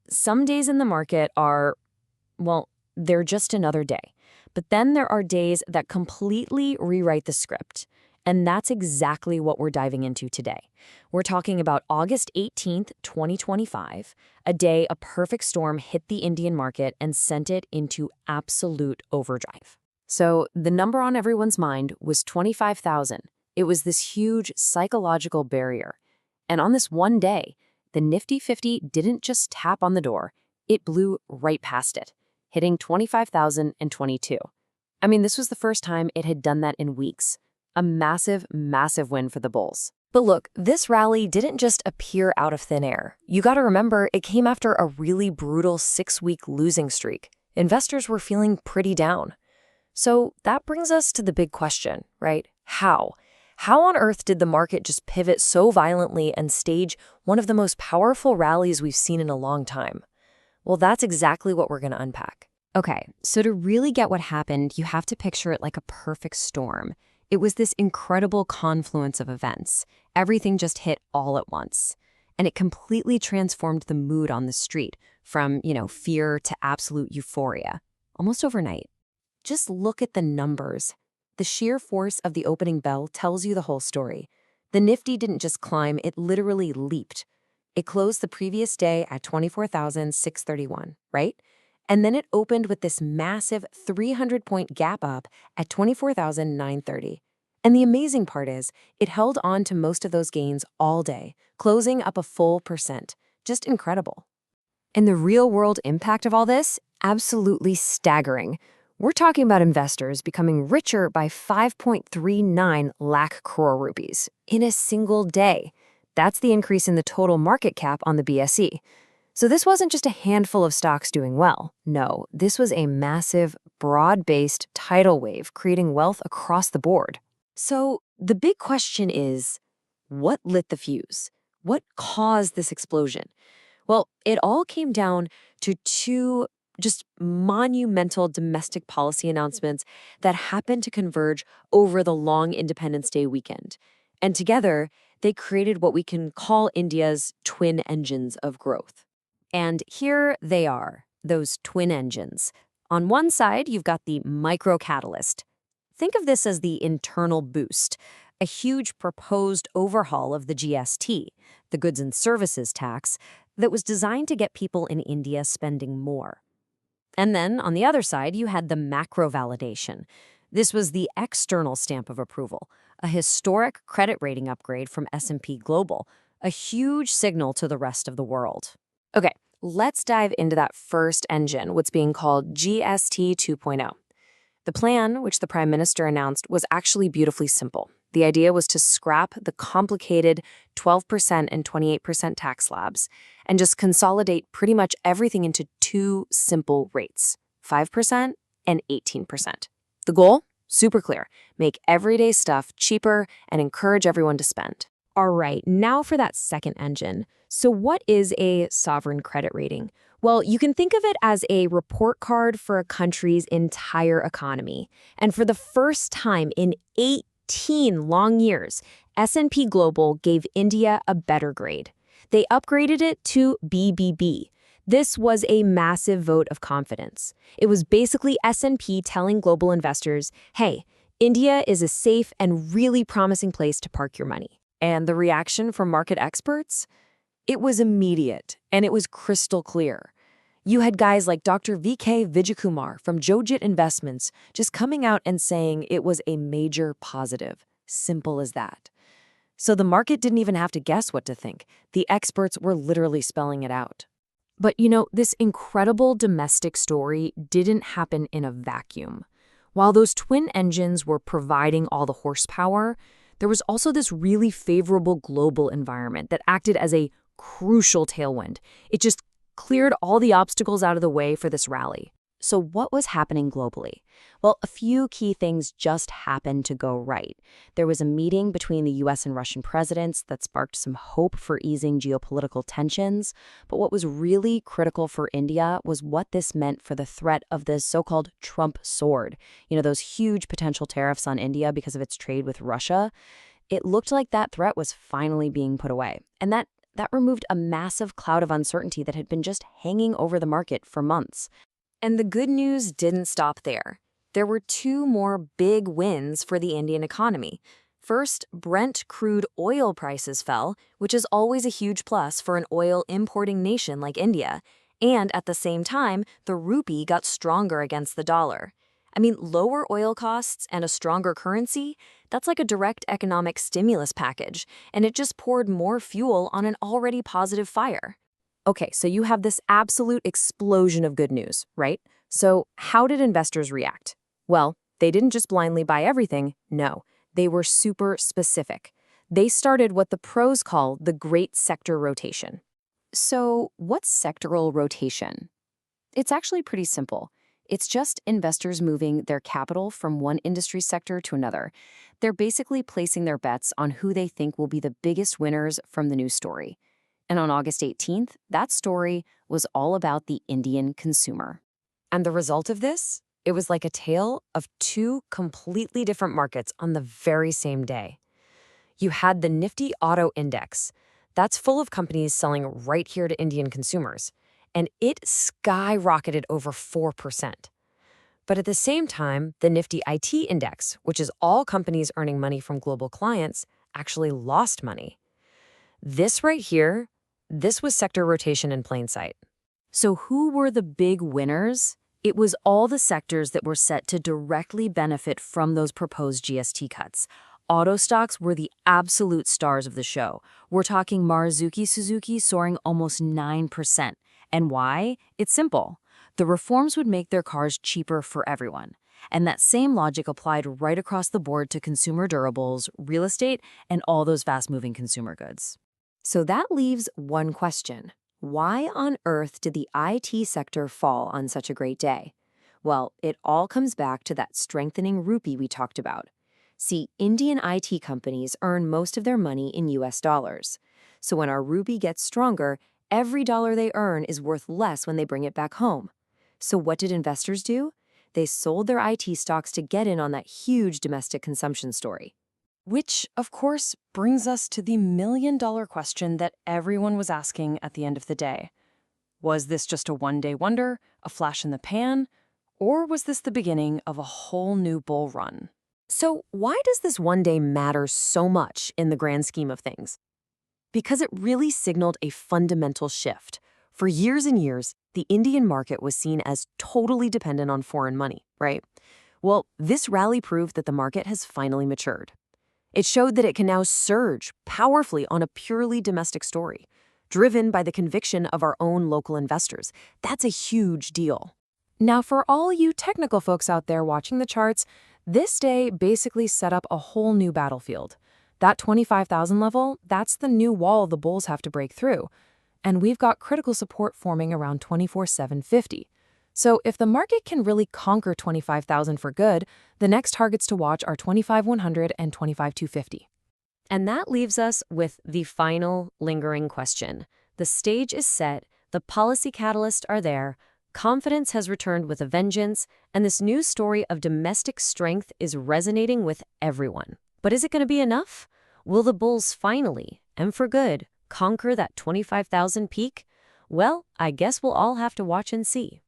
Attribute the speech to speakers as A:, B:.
A: Some days in the market are, well, they're just another day. But then there are days that completely rewrite the script. And that's exactly what we're diving into today. We're talking about August 18th, 2025, a day a perfect storm hit the Indian market and sent it into absolute overdrive. So the number on everyone's mind was 25,000. It was this huge psychological barrier. And on this one day, the Nifty 50 didn't just tap on the door, it blew right past it, hitting 25,022. I mean, this was the first time it had done that in weeks. A massive, massive win for the bulls. But look, this rally didn't just appear out of thin air. You gotta remember, it came after a really brutal 6-week losing streak. Investors were feeling pretty down. So that brings us to the big question, right? How? How on earth did the market just pivot so violently and stage one of the most powerful rallies we've seen in a long time? Well, that's exactly what we're gonna unpack.
B: Okay, so to really get what happened, you have to picture it like a perfect storm. It was this incredible confluence of events. Everything just hit all at once. And it completely transformed the mood on the street from, fear to absolute euphoria, almost overnight.
A: Just look at the numbers. The sheer force of the opening bell tells you the whole story. The Nifty didn't just climb, it literally leaped. It closed the previous day at 24,631, right? And then it opened with this massive 300-point gap up at 24,930. And the amazing part is, it held on to most of those gains all day, closing up a full percent. Just incredible.
B: And the real-world impact of all this? Absolutely staggering. We're talking about investors becoming richer by 5.39 lakh crore rupees in a single day. That's the increase in the total market cap on the BSE. So this wasn't just a handful of stocks doing well. No, this was a massive, broad-based tidal wave creating wealth across the board.
A: So the big question is, what lit the fuse? What caused this explosion? Well, it all came down to two just monumental domestic policy announcements that happened to converge over the long Independence Day weekend. And together, they created what we can call India's twin engines of growth. And here they are, those twin engines. On one side, you've got the micro-catalyst. Think of this as the internal boost, a huge proposed overhaul of the GST, the goods and services tax, that was designed to get people in India spending more. And then, on the other side, you had the macro-validation. This was the external stamp of approval, a historic credit rating upgrade from S&P Global, a huge signal to the rest of the world. Okay, let's dive into that first engine, what's being called GST 2.0. The plan, which the Prime Minister announced, was actually beautifully simple. The idea was to scrap the complicated 12% and 28% tax slabs and just consolidate pretty much everything into two simple rates, 5% and 18%. The goal? Super clear. Make everyday stuff cheaper and encourage everyone to spend.
B: All right, now for that second engine. So what is a sovereign credit rating? Well, you can think of it as a report card for a country's entire economy. And for the first time in 18 long years, S&P Global gave India a better grade. They upgraded it to BBB. This was a massive vote of confidence. It was basically S&P telling global investors, hey, India is a safe and really promising place to park your money.
A: And the reaction from market experts? It was immediate, and it was crystal clear. You had guys like Dr. V.K. Vijayakumar from Jojit Investments just coming out and saying it was a major positive. Simple as that. So the market didn't even have to guess what to think. The experts were literally spelling it out.
B: But this incredible domestic story didn't happen in a vacuum. While those twin engines were providing all the horsepower, there was also this really favorable global environment that acted as a crucial tailwind. It just cleared all the obstacles out of the way for this rally. So what was happening globally? Well, a few key things just happened to go right. There was a meeting between the US and Russian presidents that sparked some hope for easing geopolitical tensions. But what was really critical for India was what this meant for the threat of the so-called Trump sword. Those huge potential tariffs on India because of its trade with Russia. It looked like that threat was finally being put away. And that
A: that removed a massive cloud of uncertainty that had been just hanging over the market for months. And the good news didn't stop there. There were two more big wins for the Indian economy. First, Brent crude oil prices fell, which is always a huge plus for an oil importing nation like India. And at the same time, the rupee got stronger against the dollar. I mean, lower oil costs and a stronger currency, that's like a direct economic stimulus package, and it just poured more fuel on an already positive fire. Okay, so you have this absolute explosion of good news, right? So how did investors react? Well, they didn't just blindly buy everything, no. They were super specific. They started what the pros call the great sector rotation. So what's sectoral rotation? It's actually pretty simple. It's just investors moving their capital from one industry sector to another. They're basically placing their bets on who they think will be the biggest winners from the news story. And on August 18th, that story was all about the Indian consumer. And the result of this? It was like a tale of two completely different markets on the very same day. You had the Nifty Auto Index. That's full of companies selling right here to Indian consumers, and it skyrocketed over 4%. But at the same time, the Nifty IT Index, which is all companies earning money from global clients, actually lost money. This right here, this was sector rotation in plain sight. So who were the big winners? It was all the sectors that were set to directly benefit from those proposed GST cuts. Auto stocks were the absolute stars of the show. We're talking Maruzuki Suzuki soaring almost 9%. And why? It's simple. The reforms would make their cars cheaper for everyone. And that same logic applied right across the board to consumer durables, real estate, and all those fast-moving consumer goods. So that leaves one question. Why on earth did the IT sector fall on such a great day? Well, it all comes back to that strengthening rupee we talked about. See, Indian IT companies earn most of their money in US dollars. So when our rupee gets stronger, every dollar they earn is worth less when they bring it back home. So what did investors do? They sold their IT stocks to get in on that huge domestic consumption story. Which, of course, brings us to the million-dollar question that everyone was asking at the end of the day. Was this just a one-day wonder, a flash in the pan, or was this the beginning of a whole new bull run? So why does this one day matter so much in the grand scheme of things? Because it really signaled a fundamental shift. For years and years, the Indian market was seen as totally dependent on foreign money, right? Well, this rally proved that the market has finally matured. It showed that it can now surge powerfully on a purely domestic story, driven by the conviction of our own local investors. That's a huge deal. Now, for all you technical folks out there watching the charts, this day basically set up a whole new battlefield. That 25,000 level, that's the new wall the bulls have to break through. And we've got critical support forming around 24,750. So if the market can really conquer 25,000 for good, the next targets to watch are 25,100 and 25,250. And that leaves us with the final lingering question. The stage is set, the policy catalysts are there, confidence has returned with a vengeance, and this new story of domestic strength is resonating with everyone. But is it going to be enough? Will the bulls finally, and for good, conquer that 25,000 peak? Well, I guess we'll all have to watch and see.